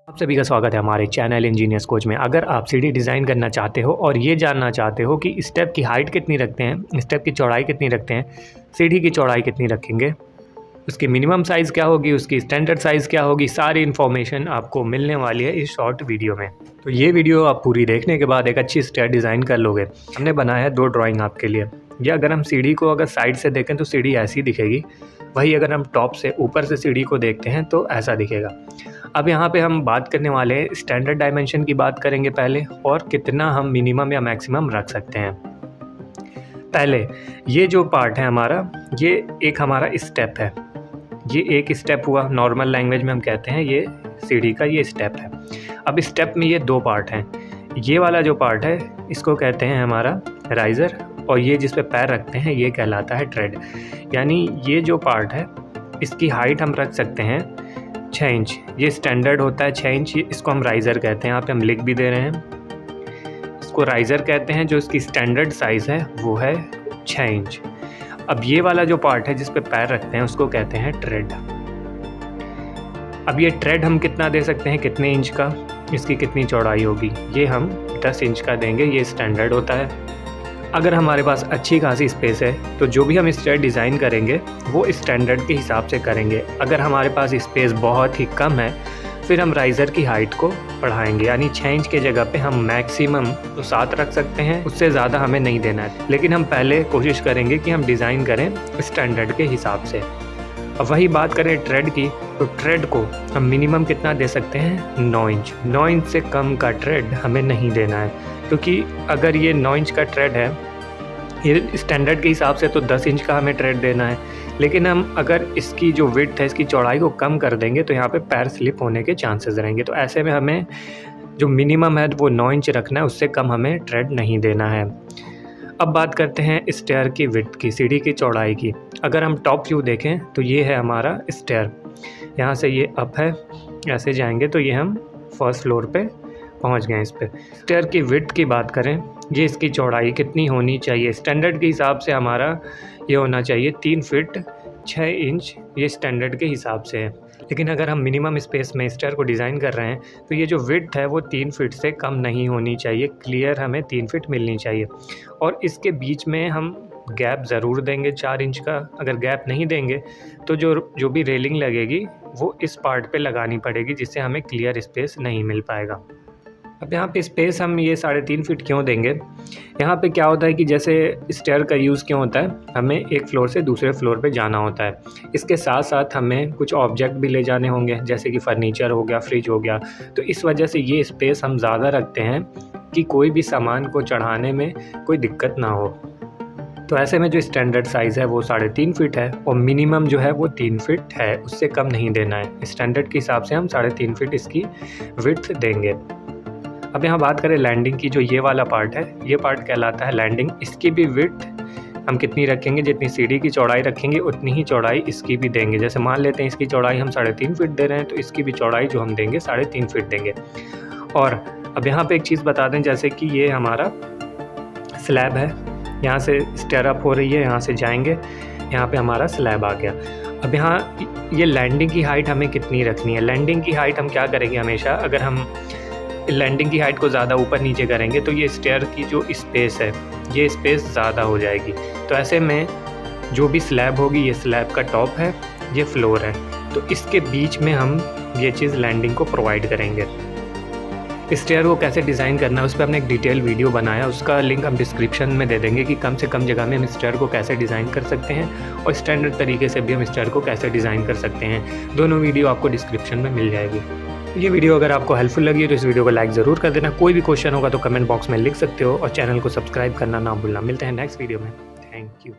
आप सभी का स्वागत है हमारे चैनल इंजीनियर्स कोच में। अगर आप सीढ़ी डिज़ाइन करना चाहते हो और ये जानना चाहते हो कि स्टेप की हाइट कितनी रखते हैं, स्टेप की चौड़ाई कितनी रखते हैं, सीढ़ी की चौड़ाई कितनी रखेंगे, उसकी मिनिमम साइज़ क्या होगी, उसकी स्टैंडर्ड साइज़ क्या होगी, सारी इन्फॉर्मेशन आपको मिलने वाली है इस शॉर्ट वीडियो में। तो ये वीडियो आप पूरी देखने के बाद एक अच्छी स्टेप डिज़ाइन कर लोगे। हमने बनाया है 2 ड्राइंग आपके लिए। या अगर हम सीढ़ी को अगर साइड से देखें तो सीढ़ी ऐसी दिखेगी, वही अगर हम टॉप से ऊपर से सीढ़ी को देखते हैं तो ऐसा दिखेगा। अब यहाँ पे हम बात करने वाले हैं स्टैंडर्ड डायमेंशन की बात करेंगे पहले, और कितना हम मिनिमम या मैक्सिमम रख सकते हैं। पहले ये जो पार्ट है हमारा, ये एक हमारा स्टेप है। ये एक स्टेप हुआ, नॉर्मल लैंग्वेज में हम कहते हैं ये सीढ़ी का ये स्टेप है। अब स्टेप में ये 2 पार्ट हैं। ये वाला जो पार्ट है इसको कहते हैं हमारा राइज़र, और ये जिस पे पैर रखते हैं ये कहलाता है ट्रेड। यानी ये जो पार्ट है इसकी हाइट हम रख सकते हैं 6 इंच। ये स्टैंडर्ड होता है 6 इंच, इसको हम राइज़र कहते हैं। यहाँ पे हम लिख भी दे रहे हैं, इसको राइज़र कहते हैं। जो इसकी स्टैंडर्ड साइज़ है वो है 6 इंच। अब ये वाला जो पार्ट है जिस पे पैर रखते हैं उसको कहते हैं ट्रेड। अब ये ट्रेड हम कितना दे सकते हैं, कितने इंच का, इसकी कितनी चौड़ाई होगी, ये हम 10 इंच का देंगे। ये स्टैंडर्ड होता है। अगर हमारे पास अच्छी खासी स्पेस है तो जो भी हम स्टेयर डिज़ाइन करेंगे वो स्टैंडर्ड के हिसाब से करेंगे। अगर हमारे पास स्पेस बहुत ही कम है फिर हम राइज़र की हाइट को बढ़ाएंगे, यानी 6 इंच के जगह पे हम मैक्सिमम तो 7 रख सकते हैं, उससे ज़्यादा हमें नहीं देना है। लेकिन हम पहले कोशिश करेंगे कि हम डिज़ाइन करें स्टैंडर्ड के हिसाब से। अब वही बात करें ट्रेड की, तो ट्रेड को हम मिनिमम कितना दे सकते हैं, 9 इंच। 9 इंच से कम का ट्रेड हमें नहीं देना है, क्योंकि अगर ये 9 इंच का ट्रेड है, ये स्टैंडर्ड के हिसाब से तो 10 इंच का हमें ट्रेड देना है। लेकिन हम अगर इसकी जो विड्थ है, इसकी चौड़ाई को कम कर देंगे तो यहाँ पे पैर स्लिप होने के चांसेस रहेंगे। तो ऐसे में हमें जो मिनिमम है वो 9 इंच रखना है, उससे कम हमें ट्रेड नहीं देना है। अब बात करते हैं स्टेयर की विड्थ की, सीढ़ी की चौड़ाई की। अगर हम टॉप व्यू देखें तो ये है हमारा स्टेयर। यहाँ से ये अप है, ऐसे जाएंगे तो ये हम फर्स्ट फ्लोर पे पहुँच गए। इस पर स्टेयर की विड्थ की बात करें, ये इसकी चौड़ाई कितनी होनी चाहिए, स्टैंडर्ड के हिसाब से हमारा ये होना चाहिए 3 फीट 6 इंच, ये स्टैंडर्ड के हिसाब से है। लेकिन अगर हम मिनिमम स्पेस में स्टेयर को डिज़ाइन कर रहे हैं तो ये जो विड्थ है वो 3 फीट से कम नहीं होनी चाहिए। क्लियर हमें 3 फीट मिलनी चाहिए, और इसके बीच में हम गैप ज़रूर देंगे 4 इंच का। अगर गैप नहीं देंगे तो जो भी रेलिंग लगेगी वो इस पार्ट पे लगानी पड़ेगी, जिससे हमें क्लियर स्पेस नहीं मिल पाएगा। अब यहाँ पे स्पेस हम ये 3.5 फीट क्यों देंगे, यहाँ पे क्या होता है कि जैसे स्टेयर का यूज़ क्यों होता है, हमें एक फ्लोर से दूसरे फ्लोर पे जाना होता है। इसके साथ साथ हमें कुछ ऑब्जेक्ट भी ले जाने होंगे, जैसे कि फर्नीचर हो गया, फ्रिज हो गया। तो इस वजह से ये स्पेस हम ज़्यादा रखते हैं कि कोई भी सामान को चढ़ाने में कोई दिक्कत ना हो। तो ऐसे में जो स्टैंडर्ड साइज़ है वो 3.5 फीट है, और मिनिमम जो है वो 3 फीट है, उससे कम नहीं देना है। स्टैंडर्ड के हिसाब से हम 3.5 फीट इसकी विड्थ देंगे। अब यहाँ बात करें लैंडिंग की, जो ये वाला पार्ट है, ये पार्ट कहलाता है लैंडिंग। इसकी भी विड्थ हम कितनी रखेंगे, जितनी सीढ़ी की चौड़ाई रखेंगे उतनी ही चौड़ाई इसकी भी देंगे। जैसे मान लेते हैं इसकी चौड़ाई हम 3.5 फीट दे रहे हैं, तो इसकी भी चौड़ाई जो हम देंगे 3.5 फीट देंगे। और अब यहाँ पे एक चीज़ बता दें, जैसे कि ये हमारा स्लैब है, यहाँ से स्टेयर अप हो रही है, यहाँ से जाएंगे, यहाँ पे हमारा स्लैब आ गया। अब यहाँ ये लैंडिंग की हाइट हमें कितनी रखनी है। लैंडिंग की हाइट हम क्या करेंगे, हमेशा अगर हम लैंडिंग की हाइट को ज़्यादा ऊपर नीचे करेंगे तो ये स्टेयर की जो स्पेस है, ये स्पेस ज़्यादा हो जाएगी। तो ऐसे में जो भी स्लैब होगी, ये स्लैब का टॉप है, ये फ्लोर है, तो इसके बीच में हम ये चीज़ लैंडिंग को प्रोवाइड करेंगे। स्टेयर को कैसे डिज़ाइन करना है उस पर हमने एक डिटेल वीडियो बनाया, उसका लिंक हम डिस्क्रिप्शन में दे देंगे कि कम से कम जगह में हम स्टेयर को कैसे डिज़ाइन कर सकते हैं, और स्टैंडर्ड तरीके से भी हम स्टेयर को कैसे डिज़ाइन कर सकते हैं। दोनों वीडियो आपको डिस्क्रिप्शन में मिल जाएगी। ये वीडियो अगर आपको हेल्पफुल लगी है तो इस वीडियो को लाइक ज़रूर कर देना। कोई भी क्वेश्चन होगा तो कमेंट बॉक्स में लिख सकते हो, और चैनल को सब्सक्राइब करना ना भूलना। मिलते हैं नेक्स्ट वीडियो में। Thank you.